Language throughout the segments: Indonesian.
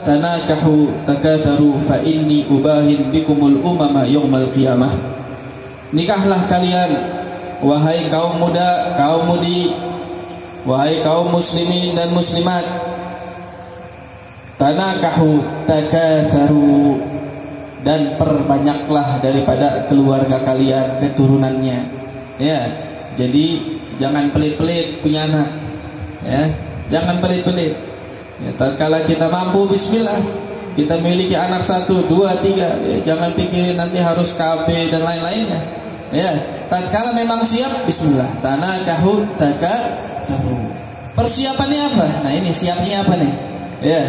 tanakahu takatharu fa inni ubahin bikumul umama yaumal qiyamah. Nikahlah kalian wahai kaum muda, kaum mudi, wahai kaum muslimin dan muslimat. Tanakahu takatharu, dan perbanyaklah daripada keluarga kalian, keturunannya. Ya, jadi jangan pelit-pelit punya anak. Ya, jangan pelit-pelit. Ya, tatkala kita mampu, bismillah, kita memiliki anak 1, 2, 3. Ya, jangan pikirin nanti harus KB dan lain-lainnya. Ya, tatkala memang siap, bismillah. Tanakahu takatharu. Persiapannya apa? Nah, ini siapnya apa nih? Ya.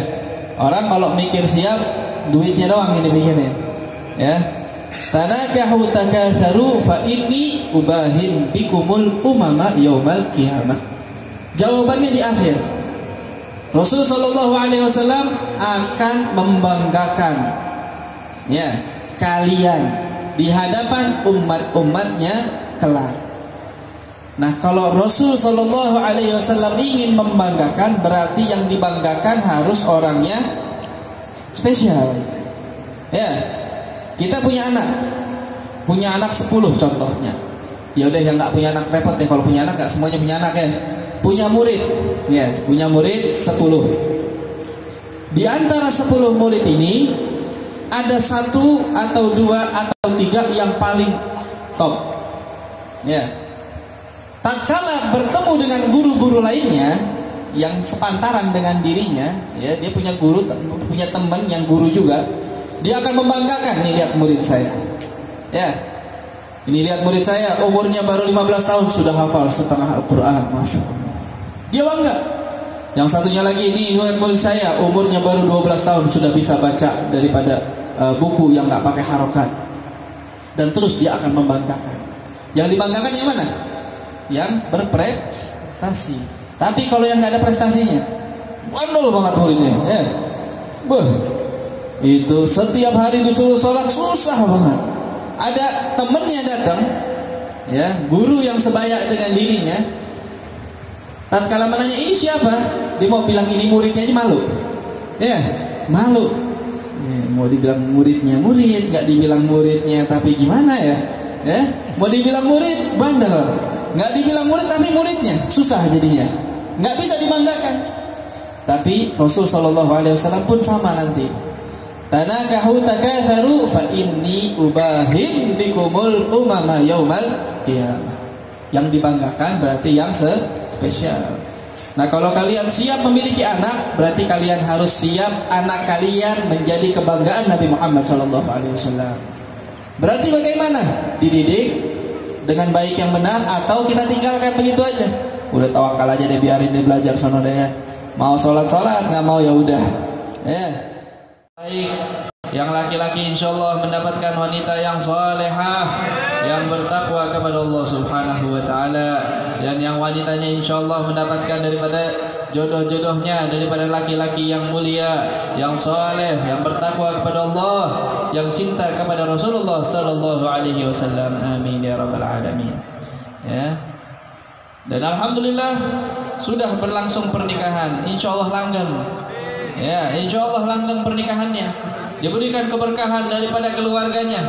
Orang kalau mikir siap, duitnya doang ini pikirin. Ya. Tanakahu takatharu fa inni ubahin bikumul umama yaumal qiyamah. Jawabannya di akhir. Rasul sallallahu alaihi wasallam akan membanggakan ya kalian di hadapan umat-umatnya kelak. Nah, kalau Rasul sallallahu alaihi wasallam ingin membanggakan, berarti yang dibanggakan harus orangnya spesial. Ya. Kita punya anak 10 contohnya. Ya udah, yang enggak punya anak repot ya, kalau punya anak enggak semuanya punya anak ya. Punya murid. Ya, punya murid 10. Di antara 10 murid ini ada 1 atau 2 atau 3 yang paling top. Ya. Tatkala bertemu dengan guru-guru lainnya yang sepantaran dengan dirinya, ya, dia punya guru, punya teman yang guru juga, dia akan membanggakan, nih lihat murid saya. Ya. Ini lihat murid saya, umurnya baru 15 tahun sudah hafal setengah Al-Qur'an, Masya Allah. Dia bangga. Yang satunya lagi, ini lihat murid saya, umurnya baru 12 tahun sudah bisa baca daripada buku yang enggak pakai harokat. Dan terus dia akan membanggakan. Yang dibanggakan yang mana? Yang berprestasi. Tapi kalau yang nggak ada prestasinya, bandel banget muridnya. Ya. Itu setiap hari disuruh sholat susah banget. Ada temennya datang, ya, guru yang sebaya dengan dirinya. Tatkala menanya ini siapa, dia mau bilang ini muridnya aja malu. Ya, malu. Ya, mau dibilang muridnya murid, nggak dibilang muridnya, tapi gimana ya? Ya, mau dibilang murid bandel. Nggak dibilang murid tapi muridnya susah jadinya, nggak bisa dibanggakan. Tapi Rasul sallallahu alaihi wasallam pun sama nanti. Tanakahu takatharu fa inni ubahin bikumul umama yaumal qiyamah. Yang dibanggakan berarti yang spesial. Nah, kalau kalian siap memiliki anak, berarti kalian harus siap anak kalian menjadi kebanggaan Nabi Muhammad sallallahu alaihi wasallam. Berarti bagaimana? Dididik dengan baik yang benar, atau kita tinggalkan begitu aja? Udah tawakal aja deh, biarin dia belajar sono deh ya. Mau sholat, nggak mau ya udah. Ya. Baik, yang laki-laki insyaallah mendapatkan wanita yang salehah, yang bertakwa kepada Allah Subhanahu wa taala, dan yang wanitanya insyaallah mendapatkan daripada jodoh-jodohnya daripada laki-laki yang mulia, yang saleh, yang bertakwa kepada Allah, yang cinta kepada Rasulullah sallallahu alaihi wasallam. Amin ya rabbal alamin. Ya. Dan alhamdulillah sudah berlangsung pernikahan, insyaallah langgeng. Ya, insyaallah langgeng pernikahannya. Diberikan keberkahan daripada keluarganya.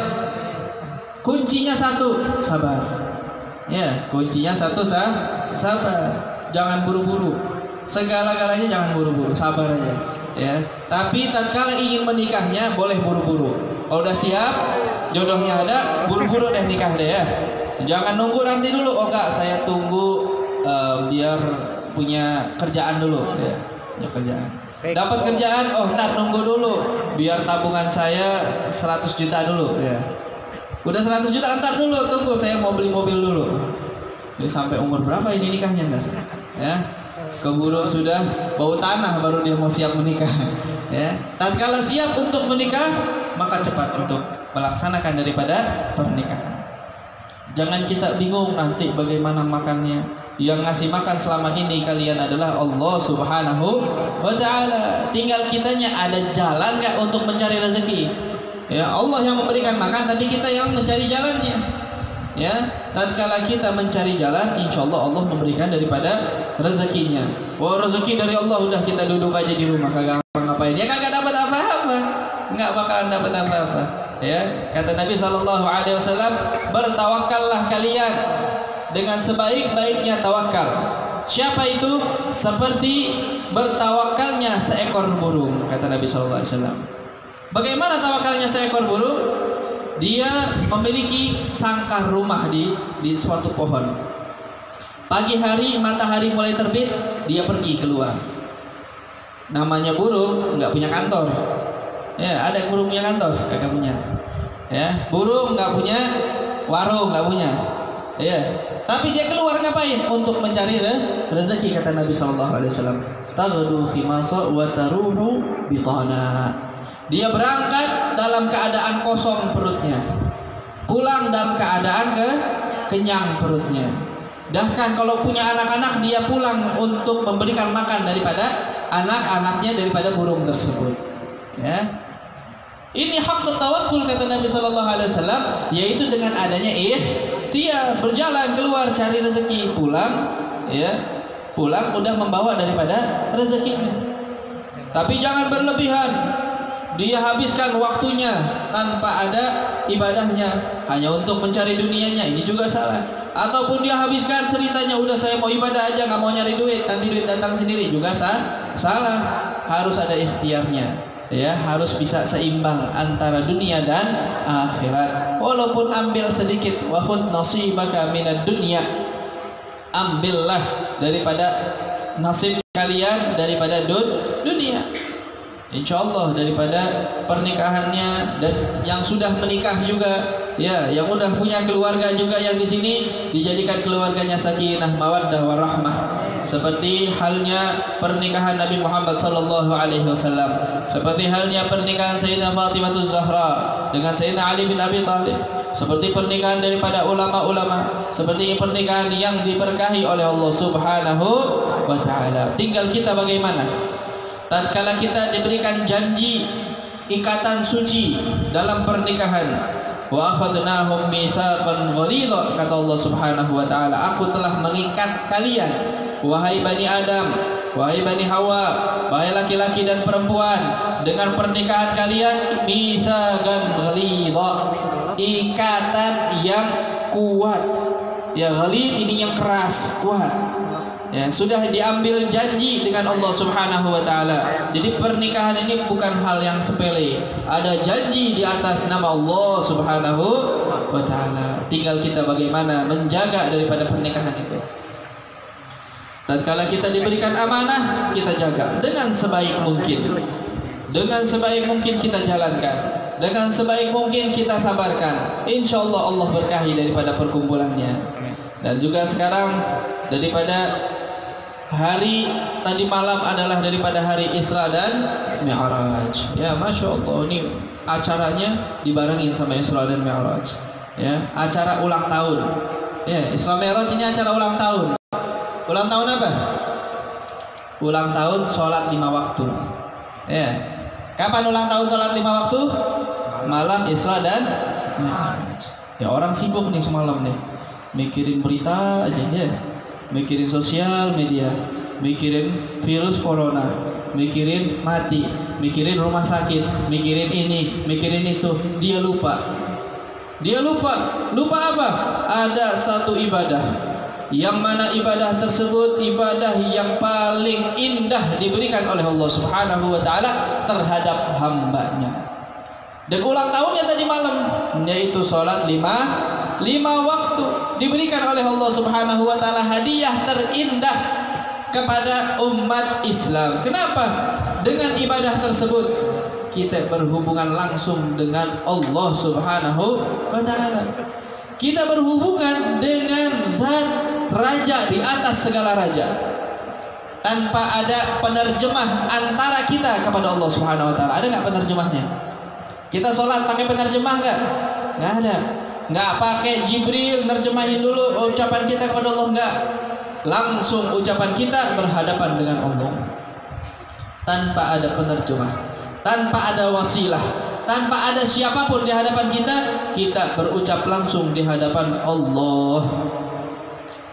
Kuncinya 1, sabar. Ya, kuncinya 1, sabar. Jangan buru-buru. Segala-galanya jangan buru-buru, sabar aja. Ya. Tapi tatkala ingin menikahnya boleh buru-buru. Kalau udah siap, jodohnya ada, buru-buru deh nikah deh ya. Jangan nunggu nanti dulu. Oh enggak, saya tunggu biar punya kerjaan dulu ya. Punya kerjaan. Dapat kerjaan, oh ntar nunggu dulu biar tabungan saya 100 juta dulu ya. Udah 100 juta ntar dulu, tunggu saya mau beli mobil dulu. Jadi sampai umur berapa ini nikahnya ntar? Ya. Keburu sudah bau tanah baru dia mau siap menikah. Ya. Tatkala siap untuk menikah, maka cepat untuk melaksanakan daripada pernikahan. Jangan kita bingung nanti bagaimana makannya. Yang ngasih makan selama ini kalian adalah Allah Subhanahu wa ta'ala. Tinggal kitanya ada jalan gak untuk mencari rezeki. Ya, Allah yang memberikan makan, tapi kita yang mencari jalannya. Ya, tatkala kita mencari jalan, insya Allah Allah memberikan daripada rezekinya. Oh, rezeki dari Allah, udah kita duduk aja di rumah kagak ngapain? Ya kagak dapat apa-apa, nggak bakalan dapat apa-apa. Ya, kata Nabi SAW, bertawakallah kalian dengan sebaik-baiknya tawakal. Siapa itu? Seperti bertawakalnya seekor burung, kata Nabi SAW. Bagaimana tawakalnya seekor burung? Dia memiliki sangkar rumah di suatu pohon. Pagi hari matahari mulai terbit, dia pergi keluar. Namanya burung, nggak punya kantor. Ya, ada burung punya kantor, kagak punya. Ya, burung nggak punya warung, nggak punya. Ya, tapi dia keluar ngapain? Untuk mencari rezeki, kata Nabi SAW. Taghdu khimasa wa taruhu bitana. Dia berangkat dalam keadaan kosong perutnya, pulang dalam keadaan kenyang perutnya. Bahkan kalau punya anak-anak, dia pulang untuk memberikan makan daripada anak-anaknya, daripada burung tersebut. Ya, ini hak tawakkul, kata Nabi SAW, yaitu dengan adanya dia berjalan keluar cari rezeki, pulang, ya, pulang udah membawa daripada rezekinya. Tapi jangan berlebihan. Dia habiskan waktunya tanpa ada ibadahnya, hanya untuk mencari dunianya, ini juga salah. Ataupun dia habiskan ceritanya, udah saya mau ibadah aja, nggak mau nyari duit, nanti duit datang sendiri, juga salah. Harus ada ikhtiarnya, ya, harus bisa seimbang antara dunia dan akhirat. Walaupun ambil sedikit, wa khudh nasibaka minad dunya, ambillah daripada nasib kalian daripada dunia. Insya Allah daripada pernikahannya, dan yang sudah menikah juga, ya, yang udah punya keluarga juga, yang di sini dijadikan keluarganya sakinah, mawaddah, warahmah. Seperti halnya pernikahan Nabi Muhammad SAW, seperti halnya pernikahan Sayyidina Fatimah Zahra dengan Sayyidina Ali bin Abi Thalib, seperti pernikahan daripada ulama-ulama, seperti pernikahan yang diberkahi oleh Allah Subhanahu wa Ta'ala. Tinggal kita bagaimana. Tatkala kita diberikan janji ikatan suci dalam pernikahan, wa akhadnahum mitsaqan ghalidha, kata Allah Subhanahu wa Ta'ala, aku telah mengikat kalian, wahai Bani Adam, wahai Bani Hawa, wahai laki-laki dan perempuan, dengan pernikahan kalian mitsaqan ghalidha, ikatan yang kuat. Ya, ghalid ini yang keras, kuat. Ya, sudah diambil janji dengan Allah Subhanahu wa Ta'ala. Jadi pernikahan ini bukan hal yang sepele. Ada janji di atas nama Allah Subhanahu wa Ta'ala. Tinggal kita bagaimana menjaga daripada pernikahan itu. Dan kalau kita diberikan amanah, kita jaga dengan sebaik mungkin. Dengan sebaik mungkin kita jalankan. Dengan sebaik mungkin kita sabarkan. Insya Allah Allah berkahi daripada perkumpulannya. Dan juga sekarang daripada hari tadi malam adalah daripada hari Isra dan Mi'raj. Ya, Masya Allah, ini acaranya dibarengin sama Isra dan Mi'raj. Ya, acara ulang tahun. Ya, Isra Mi'raj ini acara ulang tahun. Ulang tahun apa? Ulang tahun sholat 5 waktu. Ya, kapan ulang tahun sholat 5 waktu? Malam Isra dan Mi'raj. Ya, orang sibuk nih semalam nih, mikirin berita aja ya. Mikirin sosial media, mikirin virus corona, mikirin mati, mikirin rumah sakit, mikirin ini, mikirin itu. Dia lupa apa? Ada satu ibadah, yang mana ibadah tersebut ibadah yang paling indah diberikan oleh Allah Subhanahu wa Ta'ala terhadap hambanya. Dan ulang tahunnya tadi malam, yaitu sholat 5 waktu, diberikan oleh Allah Subhanahu wa Ta'ala hadiah terindah kepada umat Islam. Kenapa? Dengan ibadah tersebut kita berhubungan langsung dengan Allah Subhanahu wa Ta'ala. Kita berhubungan dengan Zat Raja di atas segala raja, tanpa ada penerjemah antara kita kepada Allah Subhanahu wa Ta'ala. Ada nggak penerjemahnya? Kita sholat pakai penerjemah nggak? Nggak ada. Nggak pakai Jibril nerjemahin dulu ucapan kita kepada Allah, nggak. Langsung ucapan kita berhadapan dengan Allah, tanpa ada penerjemah, tanpa ada wasilah, tanpa ada siapapun di hadapan kita. Kita berucap langsung di hadapan Allah.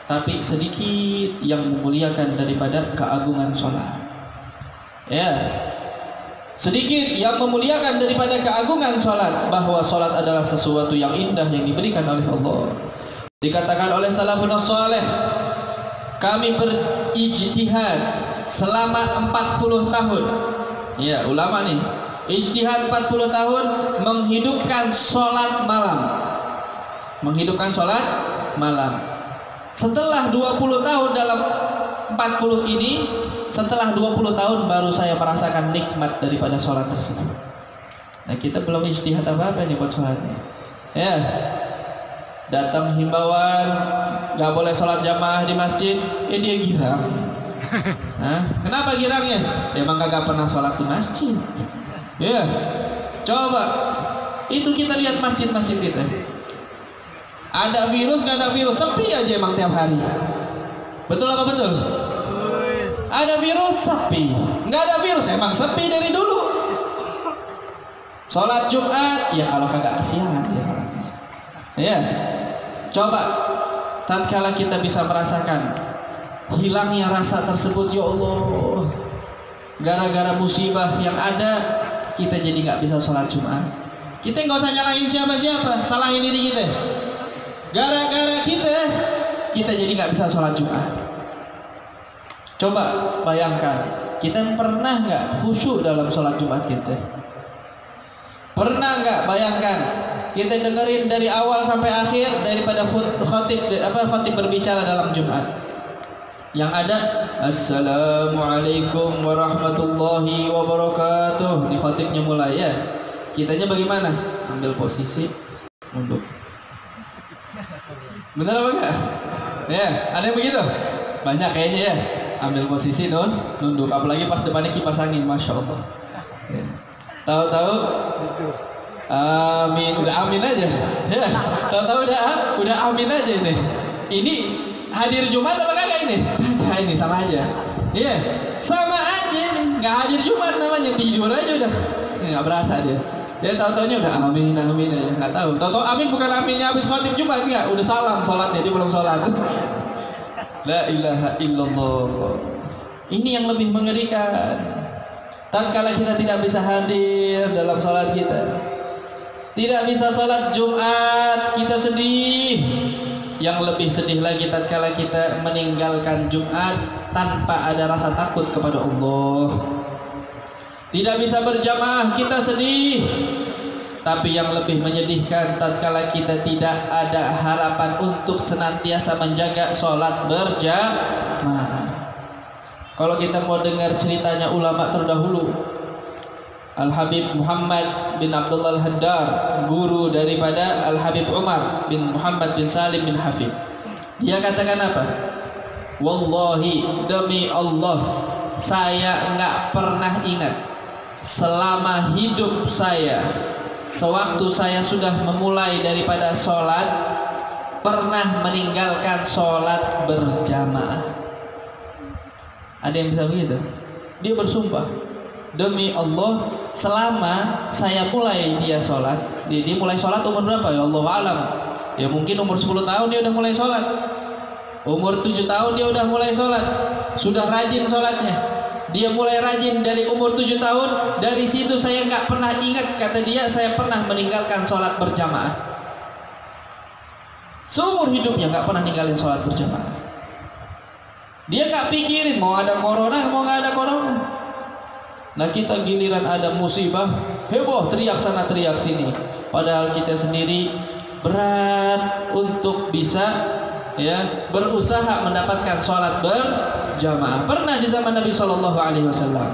Tapi sedikit yang memuliakan daripada keagungan sholat. Ya, Sedikit yang memuliakan daripada keagungan salat, bahwa salat adalah sesuatu yang indah yang diberikan oleh Allah. Dikatakan oleh salafun saleh, kami berijtihad selama 40 tahun. Ya, ulama nih, ijtihad 40 tahun menghidupkan salat malam. Menghidupkan salat malam. Setelah 20 tahun dalam 40 ini, setelah 20 tahun baru saya merasakan nikmat daripada sholat tersebut. Nah, kita belum ijtihad apa-apa nih buat sholatnya. Ya, datang himbauan gak boleh sholat jamaah di masjid, dia girang. Hah? Kenapa girangnya? Emang kagak pernah sholat di masjid. Ya, coba itu kita lihat masjid-masjid kita. Ada virus gak ada virus, sepi aja emang tiap hari. Betul apa betul? Ada virus sepi, nggak ada virus emang sepi dari dulu. Sholat Jumat, ya kalau kagak kesiangan dia sholatnya. Ya, coba tatkala kita bisa merasakan hilangnya rasa tersebut, ya Allah, gara-gara musibah yang ada, kita jadi nggak bisa sholat Jumat. Kita nggak usah nyalahin siapa-siapa, salahin diri kita. Gara-gara kita jadi nggak bisa sholat Jumat. Coba bayangkan, kita pernah nggak khusyuk dalam sholat Jumat kita? Pernah nggak bayangkan kita dengerin dari awal sampai akhir daripada khotib berbicara dalam Jumat? Yang ada Assalamualaikum warahmatullahi wabarakatuh. Ini khotibnya mulai ya. Kitanya bagaimana? Ambil posisi mundur. Benar apa enggak? Ya, ada yang begitu? Banyak kayaknya ya. Ambil posisi nunduk, apalagi pas depannya kipas angin, masya Allah. Ya. Tahu-tahu, amin, udah amin aja. Ya. Tahu-tahu udah amin aja ini. Ini hadir Jumat apa kagak ini? Kagak, ini sama aja. Iya, sama aja ini. Nggak hadir Jumat namanya, tidur aja udah. Nggak berasa dia. Ya tahu-taunya udah amin aja, nggak tahu. Tahu-tahu amin bukan aminnya habis khotib Jumat nggak? Udah salam sholatnya, dia belum sholat. La ilaha illallah. Ini yang lebih mengerikan. Tatkala kita tidak bisa hadir dalam sholat kita, tidak bisa sholat Jumat, kita sedih. Yang lebih sedih lagi tatkala kita meninggalkan Jumat tanpa ada rasa takut kepada Allah. Tidak bisa berjamaah, kita sedih. Tapi yang lebih menyedihkan tatkala kita tidak ada harapan untuk senantiasa menjaga sholat berjamaah. Kalau kita mau dengar ceritanya ulama terdahulu, Al-Habib Muhammad bin Abdullah Al-Haddar, guru daripada Al-Habib Umar bin Muhammad bin Salim bin Hafid, dia katakan apa? Wallahi, demi Allah, saya nggak pernah ingat selama hidup saya, sewaktu saya sudah memulai daripada sholat, pernah meninggalkan sholat berjamaah. Ada yang bisa begitu? Dia bersumpah, demi Allah, selama saya mulai dia sholat, dia mulai sholat umur berapa ya Allah alam? Ya mungkin umur 10 tahun dia udah mulai sholat, umur 7 tahun dia udah mulai sholat, sudah rajin sholatnya. Dia mulai rajin dari umur 7 tahun. Dari situ saya nggak pernah ingat, kata dia, saya pernah meninggalkan sholat berjamaah. Seumur hidupnya nggak pernah ninggalin sholat berjamaah. Dia nggak pikirin mau ada corona, mau nggak ada corona. Nah kita giliran ada musibah, heboh, teriak sana teriak sini. Padahal kita sendiri berat untuk bisa berusaha mendapatkan sholat berjamaah. Pernah di zaman Nabi Shallallahu Alaihi Wasallam,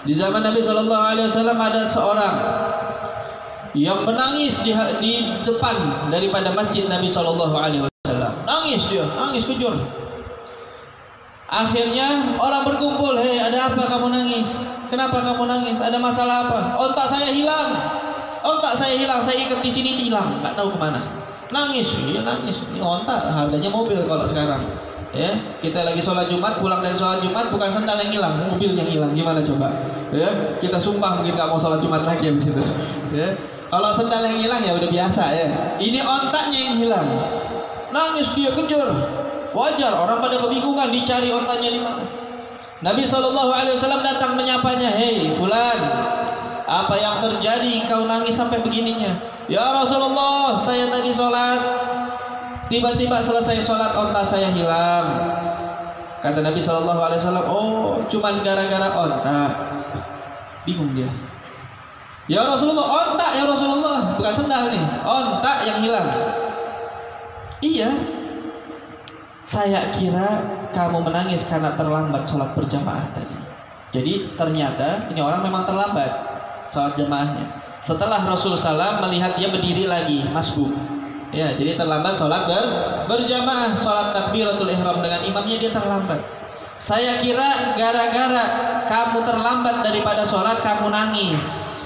di zaman Nabi Shallallahu Alaihi Wasallam ada seorang yang menangis di depan daripada masjid Nabi Shallallahu Alaihi Wasallam. Nangis dia, nangis kejur. Akhirnya orang berkumpul, hei ada apa kamu nangis? Kenapa kamu nangis? Ada masalah apa? Ontak saya hilang, saya ikat di sini hilang, nggak tahu kemana. Nangis, iya nangis. Ini ontak, harganya mobil kalau sekarang. Ya, kita lagi sholat Jumat, pulang dari sholat Jumat, bukan sendal yang hilang, mobil yang hilang. Gimana coba? Ya, kita sumpah mungkin nggak mau sholat Jumat lagi habis itu. Ya, kalau sendal yang hilang ya udah biasa ya. Ini ontaknya yang hilang. Nangis dia kejar. Wajar, orang pada kebingungan dicari ontaknya di mana. Nabi SAW datang menyapanya, hei fulan, apa yang terjadi engkau nangis sampai begininya? Ya Rasulullah, saya tadi sholat, tiba-tiba selesai sholat onta saya hilang. Kata Nabi SAW, oh cuman gara-gara onta. Bingung dia. Ya Rasulullah, onta ya Rasulullah, bukan sendal nih, onta yang hilang. Iya, saya kira kamu menangis karena terlambat sholat berjamaah tadi. Jadi ternyata ini orang memang terlambat sholat jamaahnya. Setelah Rasul SAW melihat dia berdiri lagi, masbuk. Ya, jadi terlambat sholat berjamaah, sholat takbiratul ihram dengan imamnya dia terlambat. Saya kira gara-gara kamu terlambat daripada sholat kamu nangis.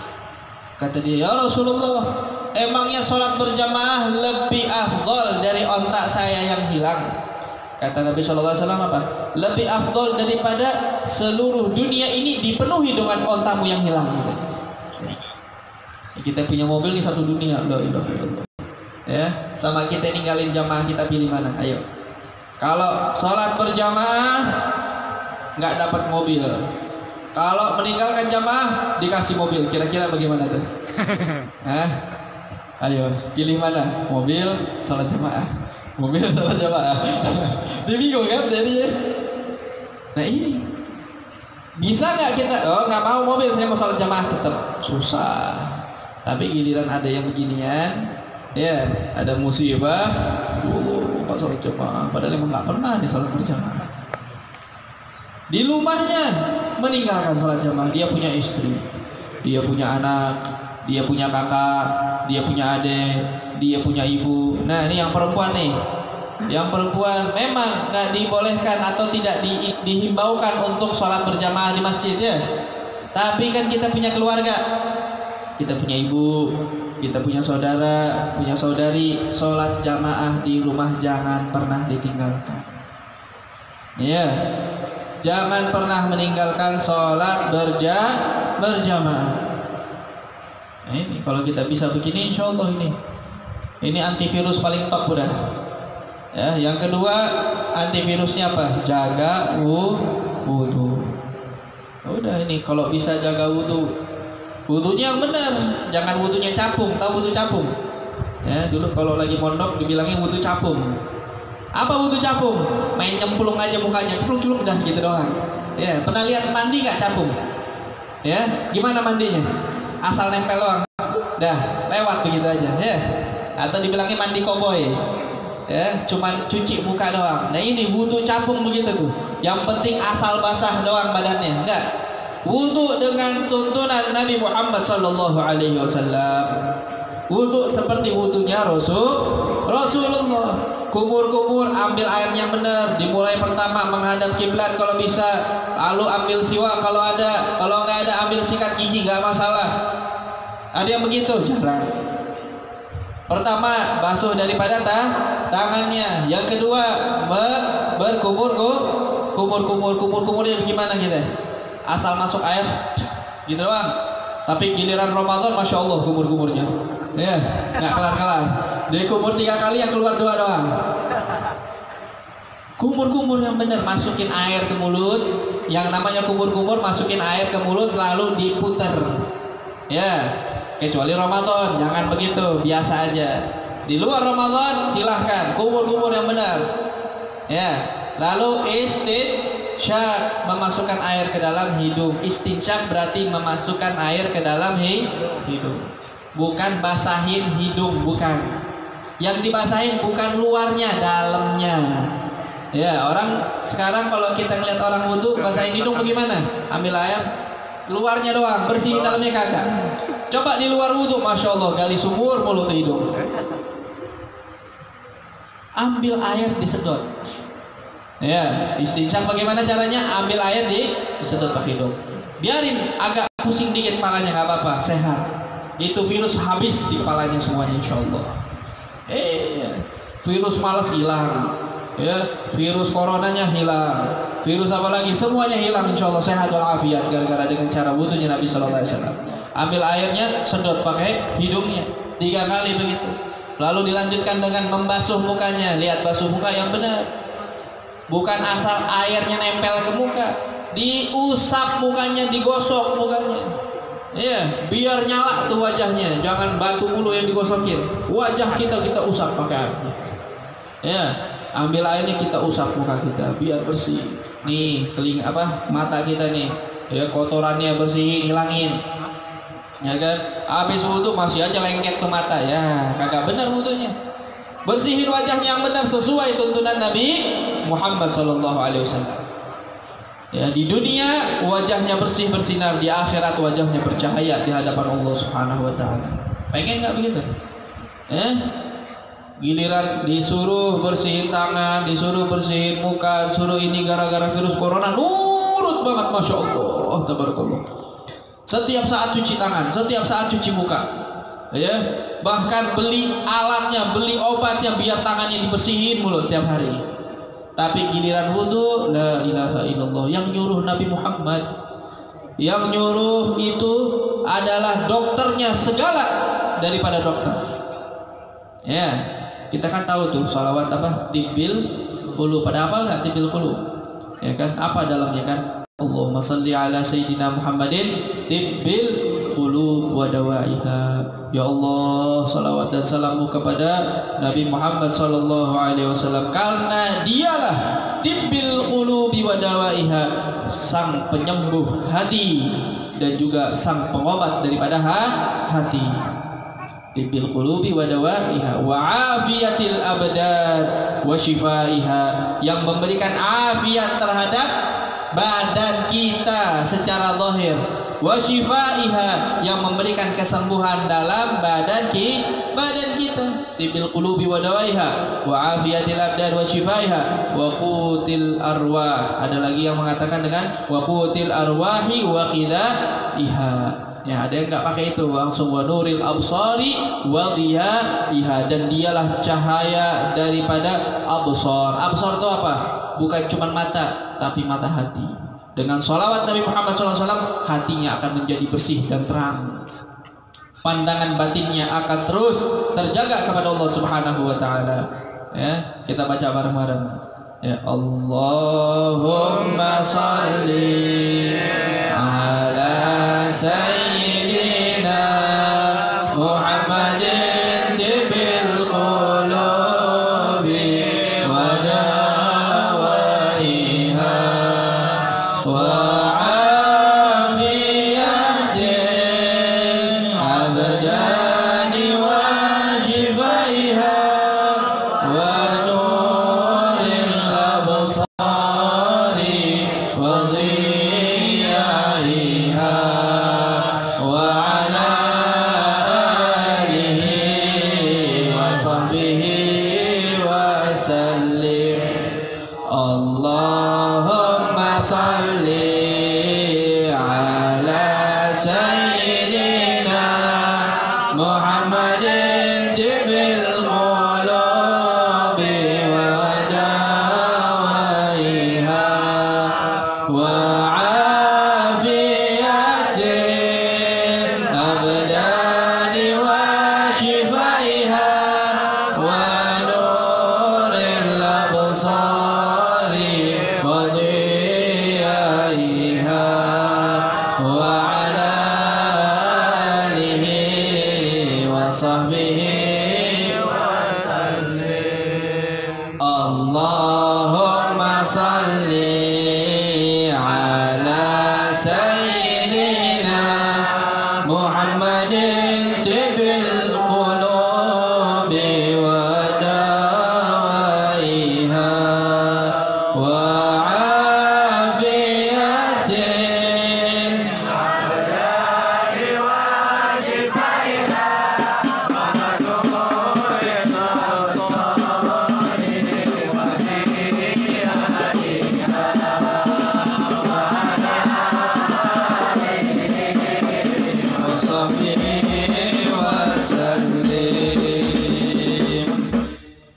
Kata dia, ya Rasulullah, emangnya sholat berjamaah lebih afdol dari ontak saya yang hilang? Kata Nabi SAW apa? Lebih afdol daripada seluruh dunia ini dipenuhi dengan ontamu yang hilang. Gitu. Kita punya mobil nih satu dunia, la ilaha illallah. Ya, sama kita ninggalin jamaah, kita pilih mana? Ayo. Kalau sholat berjamaah nggak dapat mobil. Kalau meninggalkan jamaah dikasih mobil. Kira-kira bagaimana tuh? Hah? Ayo, pilih mana? Mobil, sholat jamaah. Mobil sholat jamaah. Dia bingung kan jadinya. Nah ini bisa nggak kita? Oh nggak mau mobil, saya mau sholat jamaah tetap. Susah. Tapi giliran ada yang beginian, ya ada musibah, Pak sholat jamaah. Padahal emang nggak pernah nih sholat berjamaah. Di rumahnya meninggalkan sholat jamaah. Dia punya istri, dia punya anak, dia punya kakak, dia punya adik, dia punya ibu. Nah ini yang perempuan nih. Yang perempuan memang nggak dibolehkan atau tidak dihimbaukan untuk sholat berjamaah di masjid ya. Tapi kan kita punya keluarga, kita punya ibu, kita punya saudara, punya saudari. Sholat jamaah di rumah jangan pernah ditinggalkan. Ya, jangan pernah meninggalkan sholat berjamaah. Nah ini kalau kita bisa begini, insya Allah ini antivirus paling top udah. Ya, yang kedua antivirusnya apa? Jaga wudu. Udah ini kalau bisa jaga wudu. Wudunya yang benar, jangan wudunya capung. Tahu wudu capung? Ya, dulu kalau lagi mondok dibilangnya wudu capung. Apa wudu capung? Main nyemplung aja mukanya, ceplung-ceplung dah gitu doang. Ya, pernah lihat mandi nggak capung? Ya, gimana mandinya? Asal nempel doang. Dah, lewat begitu aja, ya. Atau dibilangnya mandi koboi. Ya, cuman cuci muka doang. Nah ini wudu capung begitu tuh. Yang penting asal basah doang badannya. Enggak. Wudu dengan tuntunan Nabi Muhammad sallallahu alaihi wasallam. Wudu seperti wudunya Rasulullah. Kumur-kumur, ambil airnya benar. Dimulai pertama menghadap kiblat kalau bisa. Lalu ambil siwak kalau ada. Kalau nggak ada ambil sikat gigi, nggak masalah. Ada yang begitu? Jarang. Pertama basuh daripada tangannya. Yang kedua kumurnya bagaimana kita? Asal masuk air gitu doang. Tapi giliran Ramadan masya Allah kumurnya. Ya, nggak kelar. Dia kumur 3 kali, yang keluar 2 doang. Kumur yang benar, masukin air ke mulut. Yang namanya kumur masukin air ke mulut lalu diputer. Ya. Kecuali Ramadan, jangan begitu, biasa aja. Di luar Ramadan silahkan kumur yang benar. Ya, lalu istinsyaq, memasukkan air ke dalam hidung. Istinsyaq berarti memasukkan air ke dalam hidung. Bukan basahin hidung, bukan. Yang dibasahin bukan luarnya, dalamnya. Ya, orang sekarang kalau kita ngeliat orang wudu basahin hidung bagaimana? Ambil air luarnya doang, bersihin dalamnya kagak. Coba di luar wudu, masya Allah, gali sumur mulut hidung. Ambil air disedot. Ya, istinsyaq bagaimana caranya? Ambil air disedot pakai hidung. Biarin agak pusing dikit kepalanya, nggak apa-apa, sehat. Itu virus habis di kepalanya semuanya, insya Allah. Virus malas hilang. Ya, virus coronanya hilang. Virus apa lagi? Semuanya hilang, insya Allah sehat walafiat gara-gara dengan cara wudunya Nabi Sallallahu Alaihi Wasallam. Ambil airnya, sedot pakai hidungnya 3 kali begitu. Lalu dilanjutkan dengan membasuh mukanya. Lihat basuh muka yang benar. Bukan asal airnya nempel ke muka. diusap mukanya, digosok mukanya. Ya, biar nyala tuh wajahnya. Jangan batu mulu yang digosokin. Wajah kita usap pakai air. Ya, ambil airnya kita usap muka kita biar bersih. Nih, telinga mata kita nih. Ya, kotorannya bersihin, hilangin. Ya kan? Habis wudu masih aja lengket ke mata. Ya, kagak benar wudunya. Bersihin wajahnya yang benar sesuai tuntunan Nabi Muhammad sallallahu alaihi wasallam. Ya, di dunia wajahnya bersih bersinar, di akhirat wajahnya bercahaya di hadapan Allah Subhanahu wa taala. Pengen nggak begitu? Giliran disuruh bersihin tangan, disuruh bersihin muka, disuruh ini gara-gara virus corona, nurut banget, masya Allah, tabarakallah. Setiap saat cuci tangan, setiap saat cuci muka, ya. Bahkan beli alatnya, beli obatnya biar tangannya dibersihin mulu setiap hari. Tapi giliran wudu, la ilaha illallah, yang nyuruh Nabi Muhammad, yang nyuruh itu adalah dokternya segala daripada dokter. Ya, kita kan tahu tuh salawat tibbil qulub. Pada apa nggak tibbil qulub? Ya kan, apa dalamnya kan? Allahumma shalli ala sayyidina Muhammadin tibbil qulub wa dawaiha. Ya Allah, salawat dan salammu kepada Nabi Muhammad sallallahu alaihi wasallam, karena dialah tibbil qulubi wa dawaiha, sang penyembuh hati dan juga sang pengobat daripada hati. Tibbil qulubi wa dawaiha wa afiyatil abdan wa shifaiha, yang memberikan afiat terhadap badan kita secara zahir, wa shifaiha, yang memberikan kesembuhan dalam badan kita. Tibbil qulubi wa dawaiha wa afiyatil abdan wa shifaiha wa qutil arwah. Ada lagi yang mengatakan dengan wa qutil arwahi wa qidaiha. Ya, ada yang enggak pakai itu, langsung wa nuril absari wa dhiyaiha, dan dialah cahaya daripada absar. Absar itu apa? Bukan cuma mata, tapi mata hati. Dengan sholawat Nabi Muhammad SAW, hatinya akan menjadi bersih dan terang. Pandangan batinnya akan terus terjaga kepada Allah Subhanahu wa taala. Ya, kita baca bareng-bareng. Ya, Allahumma shalli ala sayyidina Muhammadin tibbil qulubi wa dawaiha wa afiyatil abdani wa shifaiha wa nuril absari wa dhiyaiha wa ala alihi wa sahbihi wa sallim. Allahumma salli ala sayyidina Muhammadin tibbil qulubi wa dawaiha wa afiyatil abdani wa shifaiha wa nuril absari wa dhiyaiha wa ala alihi wa sahbihi wa sallim. Allahumma salli ala sayyidina Muhammadin tibbil qulubi wa dawaiha wa afiyatil abdani wa shifaiha wa nuril absari wa dhiyaiha wa sahbihi wa sallim.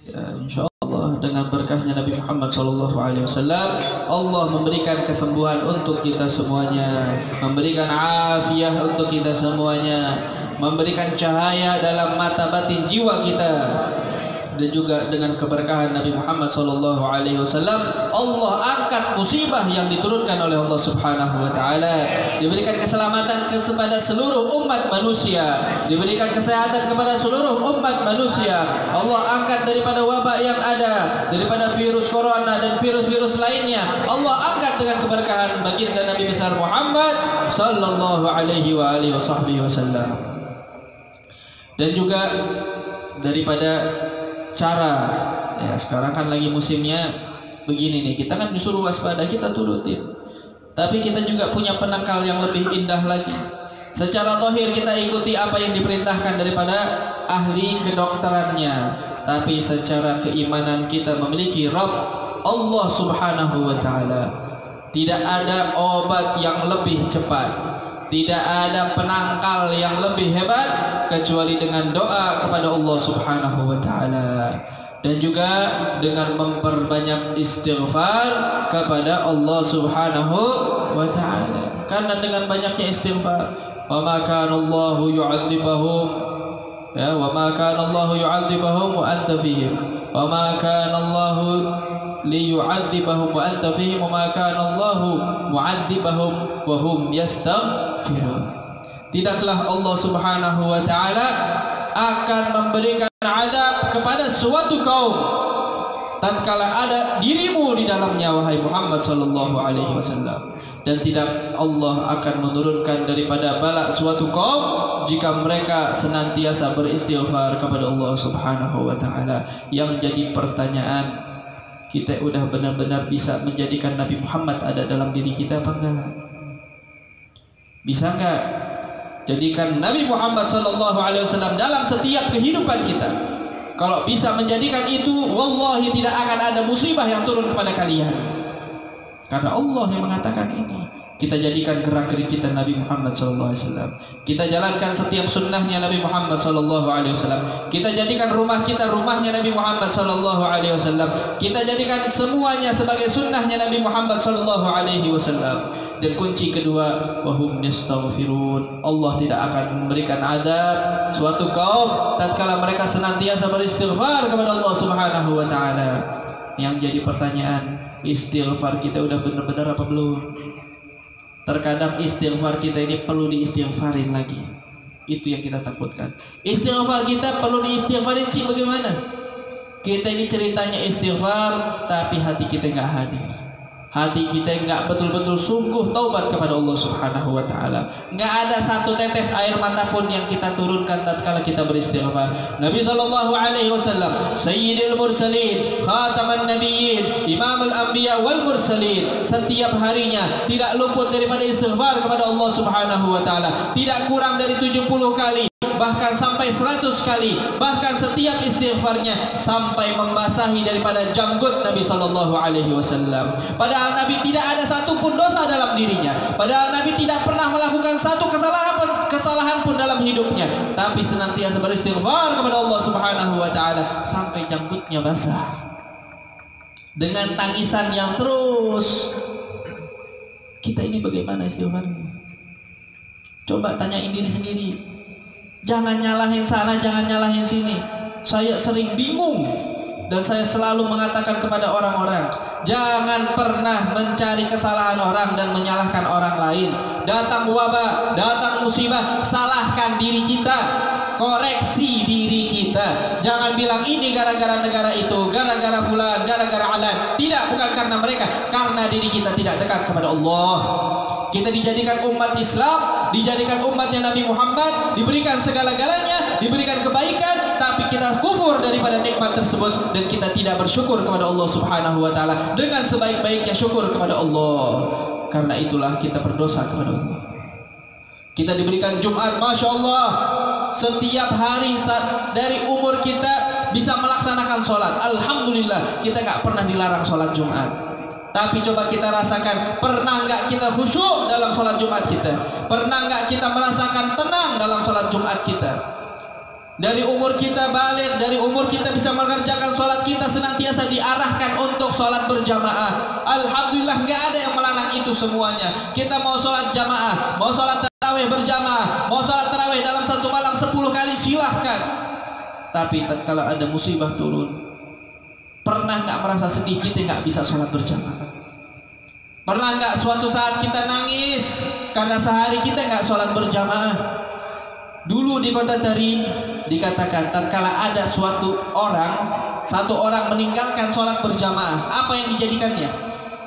Ya, insyaallah dengan berkahnya Nabi Muhammad SAW, Allah memberikan kesembuhan untuk kita semuanya, memberikan afiah untuk kita semuanya, memberikan cahaya dalam mata batin jiwa kita. dan juga dengan keberkahan Nabi Muhammad SAW, Allah angkat musibah yang diturunkan oleh Allah Subhanahu wa taala. Diberikan keselamatan kepada seluruh umat manusia, diberikan kesehatan kepada seluruh umat manusia. Allah angkat daripada wabak yang ada, daripada virus corona dan virus-virus lainnya. Allah angkat dengan keberkahan baginda Nabi besar Muhammad sallallahu alaihi wasallam. Dan juga daripada cara, ya sekarang kan lagi musimnya begini nih, kita kan disuruh waspada, kita turutin. Tapi kita juga punya penangkal yang lebih indah lagi. Secara zahir kita ikuti apa yang diperintahkan daripada ahli kedokterannya, tapi secara keimanan kita memiliki Rabb Allah Subhanahu wa taala. Tidak ada obat yang lebih cepat, tidak ada penangkal yang lebih hebat kecuali dengan doa kepada Allah Subhanahu wa taala, dan juga dengan memperbanyak istighfar kepada Allah Subhanahu wa taala. Karena dengan banyaknya istighfar, wa ma kana Allahu yu'adzibahum, ya, wa ma kana Allahu yu'adzibahum wa anta fihim, wa ma kana Allahu liyu'adzibahum wa anta fihim, wa ma kana Allahu mu'adzibahum wa hum yastaghfirun. Tidaklah Allah Subhanahu wa taala akan memberikan azab kepada suatu kaum tatkala ada dirimu di dalamnya, wahai Muhammad sallallahu alaihi wasallam. Dan tidak Allah akan menurunkan daripada bala suatu kaum jika mereka senantiasa beristighfar kepada Allah Subhanahu wa taala. Yang jadi pertanyaan, kita udah benar-benar bisa menjadikan Nabi Muhammad ada dalam diri kita apa enggak? Bisa enggak jadikan Nabi Muhammad SAW dalam setiap kehidupan kita? Kalau bisa menjadikan itu, wallahi tidak akan ada musibah yang turun kepada kalian. Karena Allah yang mengatakan ini. Kita jadikan gerak-gerik kita Nabi Muhammad SAW. Kita jalankan setiap sunnahnya Nabi Muhammad SAW. Kita jadikan rumah kita rumahnya Nabi Muhammad SAW. Kita jadikan semuanya sebagai sunnahnya Nabi Muhammad SAW. Dan kunci kedua, wahum yastaghfirun. Allah tidak akan memberikan azab suatu kaum tatkala mereka senantiasa beristighfar kepada Allah Subhanahu wa taala. Yang jadi pertanyaan, istighfar kita udah benar-benar apa belum? Terkadang istighfar kita ini perlu diistighfarin lagi. Itu yang kita takutkan. Istighfar kita perlu diistighfarin sih bagaimana? Kita ini ceritanya istighfar, tapi hati kita nggak hadir. Hati kita nggak betul-betul sungguh taubat kepada Allah Subhanahu wa taala. Nggak ada satu tetes air mata pun yang kita turunkan tatkala kita beristighfar. Nabi sallallahu alaihi wasallam, sayyidil mursalin, khataman nabiyyin, imamul anbiya wal mursalin, setiap harinya tidak luput daripada istighfar kepada Allah Subhanahu wa taala. Tidak kurang dari 70 kali, bahkan sampai 100 kali. Bahkan setiap istighfarnya sampai membasahi daripada janggut Nabi sallallahu alaihi wasallam. Padahal Nabi tidak ada satupun dosa dalam dirinya. Padahal Nabi tidak pernah melakukan satu kesalahan pun dalam hidupnya, tapi senantiasa beristighfar kepada Allah Subhanahu wa taala sampai janggutnya basah. Dengan tangisan yang terus. Kita ini bagaimana istighfarnya? Coba tanyain diri sendiri. Jangan nyalahin sana, jangan nyalahin sini. Saya sering bingung dan saya selalu mengatakan kepada orang-orang, jangan pernah mencari kesalahan orang dan menyalahkan orang lain. Datang wabah, datang musibah, salahkan diri kita, koreksi diri kita. Jangan bilang ini gara-gara negara itu, gara-gara fulan, gara-gara alan. Tidak, bukan karena mereka, karena diri kita tidak dekat kepada Allah. Kita dijadikan umat Islam, dijadikan umatnya Nabi Muhammad, diberikan segala-galanya, diberikan kebaikan, tapi kita kufur daripada nikmat tersebut dan kita tidak bersyukur kepada Allah Subhanahu wa taala dengan sebaik-baiknya syukur kepada Allah. Karena itulah kita berdosa kepada Allah. Kita diberikan Jumat, Masya Allah, setiap hari dari umur kita bisa melaksanakan sholat. Alhamdulillah, kita gak pernah dilarang sholat Jumat. Tapi coba kita rasakan, pernah nggak kita khusyuk dalam sholat Jumat kita? Pernah nggak kita merasakan tenang dalam sholat Jumat kita? Dari umur kita balik, dari umur kita bisa mengerjakan sholat kita senantiasa diarahkan untuk sholat berjamaah. Alhamdulillah, nggak ada yang melarang itu semuanya. Kita mau sholat jamaah, mau sholat tarawih berjamaah, mau sholat tarawih dalam satu malam 10 kali, silahkan. Tapi tatkala ada musibah turun, pernah nggak merasa sedih kita nggak bisa sholat berjamaah? Pernah nggak suatu saat kita nangis karena sehari kita nggak sholat berjamaah? Dulu di kota Tarim dikatakan tatkala ada satu orang meninggalkan sholat berjamaah, apa yang dijadikannya?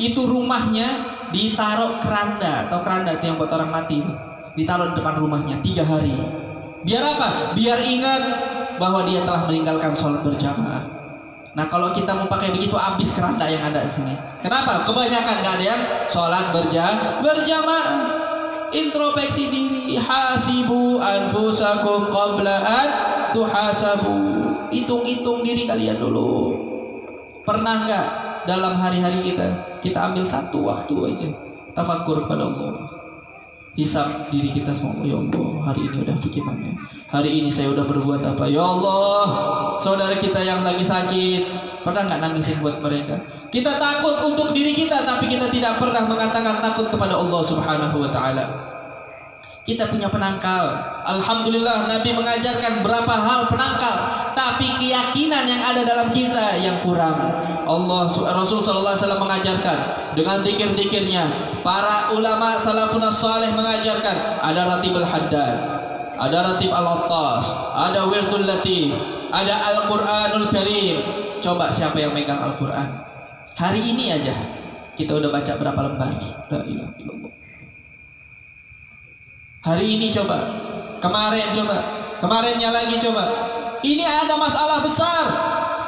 Itu rumahnya ditaruh keranda, atau keranda itu yang buat orang mati, ditaruh di depan rumahnya 3 hari. Biar apa? Biar ingat bahwa dia telah meninggalkan sholat berjamaah. Nah kalau kita mau pakai begitu, habis keranda yang ada di sini. Kenapa? Kebanyakan nggak ada yang sholat berjamaah. Introspeksi diri, hasibu anfusakum qabla an tuhasabu. Hitung-hitung diri kalian dulu. Pernah nggak dalam hari-hari kita ambil satu waktu aja tafakkur kepada Allah, hisab diri kita semua. Ya Allah, hari ini udah gimana? Hari ini saya udah berbuat apa? Ya Allah, saudara kita yang lagi sakit, pernah nggak nangisin buat mereka? Kita takut untuk diri kita, tapi kita tidak pernah mengatakan takut kepada Allah Subhanahu wa Ta'ala. Kita punya penangkal. Alhamdulillah, Nabi mengajarkan berapa hal penangkal, tapi keyakinan yang ada dalam kita yang kurang. Rasul sallallahu alaihi wasallam mengajarkan dengan zikir-zikirnya. Para ulama salafun saleh mengajarkan ada ratibul haddad, ada ratib al-attas, ada wirdul latif, ada Al-Qur'anul Karim. Coba siapa yang megang Al-Qur'an? Hari ini aja kita udah baca berapa lembar? La ilaha illallah. Hari ini coba, kemarinnya lagi coba. Ini ada masalah besar.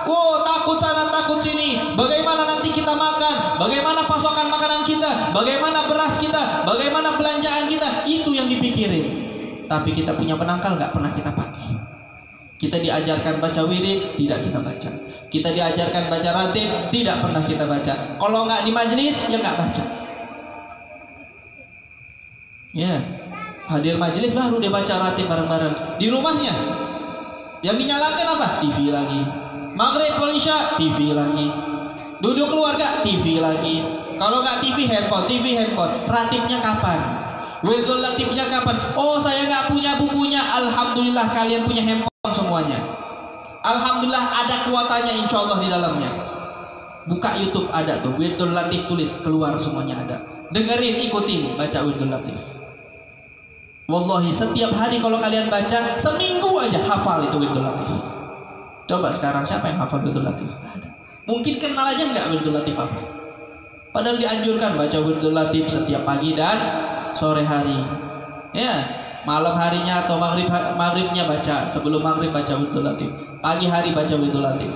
Wow, takut sana takut sini. Bagaimana nanti kita makan? Bagaimana pasokan makanan kita? Bagaimana beras kita? Bagaimana belanjaan kita? Itu yang dipikirin. Tapi kita punya penangkal nggak pernah kita pakai. Kita diajarkan baca wirid, tidak kita baca. Kita diajarkan baca ratib, tidak pernah kita baca. Kalau nggak di majelis, ya nggak baca. Ya, hadir majelis baru dia baca ratib bareng-bareng. Di rumahnya, yang dinyalakan apa? TV lagi. Maghrib Isya, TV lagi. Duduk keluarga, TV lagi. Kalau nggak TV handphone. Ratibnya kapan? Wirdul latifnya kapan? Oh, saya nggak punya bukunya. Alhamdulillah kalian punya handphone semuanya. Alhamdulillah ada kuotanya insya Allah di dalamnya. Buka YouTube ada tuh wirdul latif, tulis keluar semuanya ada. Dengerin, ikutin, baca wirdul latif. Wallahi setiap hari kalau kalian baca seminggu aja hafal itu wirdul latif. Coba sekarang siapa yang hafal wirdul latif? Ada. Mungkin kenal aja nggak wirdul latif apa? Padahal dianjurkan baca wirdul latif setiap pagi dan sore hari. Ya, malam harinya atau maghribnya baca, sebelum maghrib baca wirdul latif, pagi hari baca wirdul latif.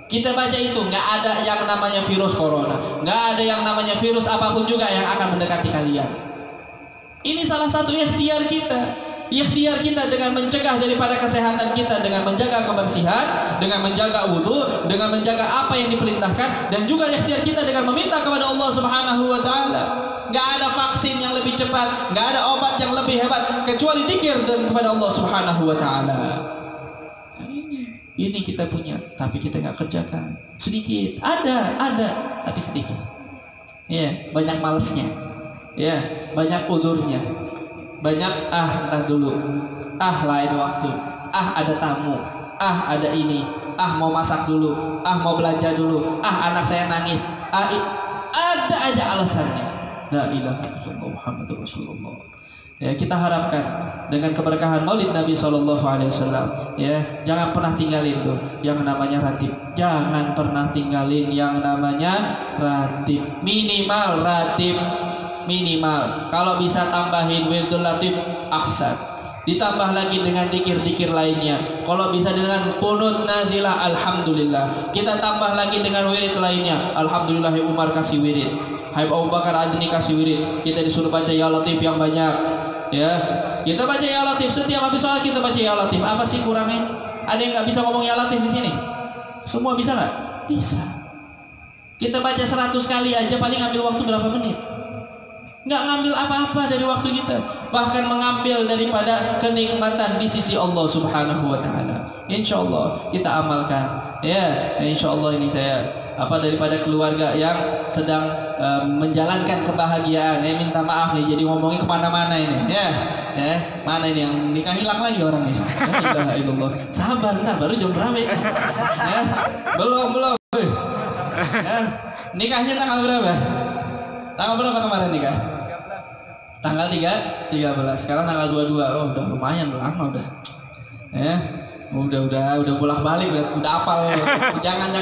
Kita baca itu, nggak ada yang namanya virus corona, nggak ada yang namanya virus apapun juga yang akan mendekati kalian. Ini salah satu ikhtiar kita. Ikhtiar kita dengan mencegah daripada kesehatan kita, dengan menjaga kebersihan, dengan menjaga wudhu, dengan menjaga apa yang diperintahkan, dan juga ikhtiar kita dengan meminta kepada Allah Subhanahu wa Ta'ala. Gak ada vaksin yang lebih cepat, gak ada obat yang lebih hebat kecuali zikir kepada Allah Subhanahu wa Ta'ala. Nah, ini kita punya, tapi kita gak kerjakan. Sedikit, ada, tapi sedikit. Ya, banyak malesnya. Ya, banyak udurnya. Banyak ntar dulu, lain waktu, ada tamu, ada ini, mau masak dulu, mau belanja dulu, anak saya nangis, ada aja alasannya. La ilaha illallah Muhammadur Rasulullah. Ya, kita harapkan dengan keberkahan Maulid Nabi SAW, ya, jangan pernah tinggalin tuh yang namanya ratib. Jangan pernah tinggalin yang namanya ratib. Minimal ratib. Minimal, kalau bisa tambahin wirdul latif ahsan, ditambah lagi dengan dikir-dikir lainnya. Kalau bisa dengan qunut nazilah, alhamdulillah. Kita tambah lagi dengan wirid lainnya, alhamdulillah. Hai Umar kasih wirid, hai Abu Bakar Adni kasih wirid. Kita disuruh baca ya latif yang banyak. Ya, kita baca ya latif setiap habis sholat, kita baca ya latif. Apa sih kurangnya? Ada yang nggak bisa ngomong ya latif di sini? Semua bisa nggak? Bisa. Kita baca 100 kali aja paling ambil waktu berapa menit? Nggak ngambil apa-apa dari waktu kita, bahkan mengambil daripada kenikmatan di sisi Allah Subhanahu wa Ta'ala. Insya Allah kita amalkan, ya. Insya Allah ini saya daripada keluarga yang sedang menjalankan kebahagiaan. Ya, minta maaf nih jadi ngomongnya kemana-mana ini ya. Mana ini yang nikah hilang lagi orangnya. La ilaha illallah. Sabar, ntar baru jam berapa ini? Ya, belum. Ya, nikahnya tanggal berapa? Tanggal berapa kemarin nikah? Tanggal 13. Sekarang tanggal 22. Oh, udah lumayan lama udah. Ya. Udah bolak-balik, udah apal. Jangan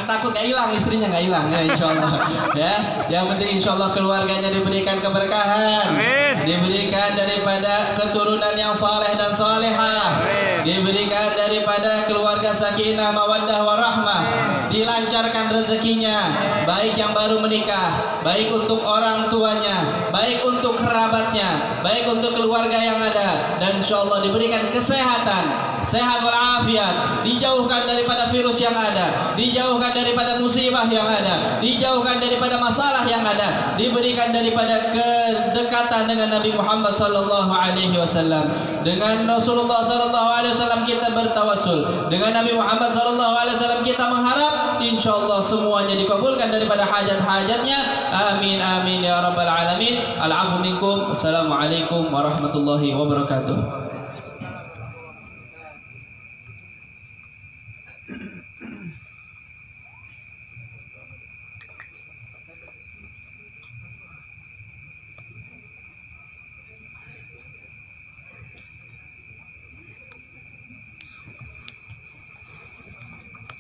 takut nggak hilang, istrinya nggak hilang ya, insyaallah. Ya, yang penting insyaallah keluarganya diberikan keberkahan, diberikan daripada keturunan yang saleh dan salehah, diberikan daripada keluarga sakinah mawaddah warahmah, dilancarkan rezekinya, baik yang baru menikah, baik untuk orang tuanya, baik untuk kerabatnya, baik untuk keluarga yang ada, dan insyaallah diberikan kesehatan, sehat walafiat, dijauhkan daripada virus yang ada, dijauhkan daripada musibah yang ada, dijauhkan daripada masalah yang ada, diberikan daripada kedekatan dengan Nabi Muhammad sallallahu alaihi wasallam. Dengan Rasulullah sallallahu alaihi wasallam kita bertawassul, dengan Nabi Muhammad sallallahu alaihi wasallam kita mengharap insyaallah semuanya dikabulkan daripada hajat-hajatnya. Amin amin ya rabbal alamin. Al-'afwu minkum. Wassalamualaikum warahmatullahi wabarakatuh.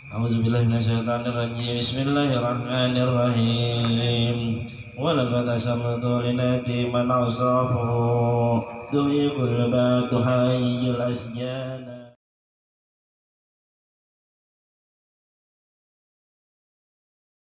A'udzubillahi minasyaitonirrajim. Bismillahirrahmanirrahim. Wa laqad asartu linati man awsafu tuhiqul batuhayyul asjana.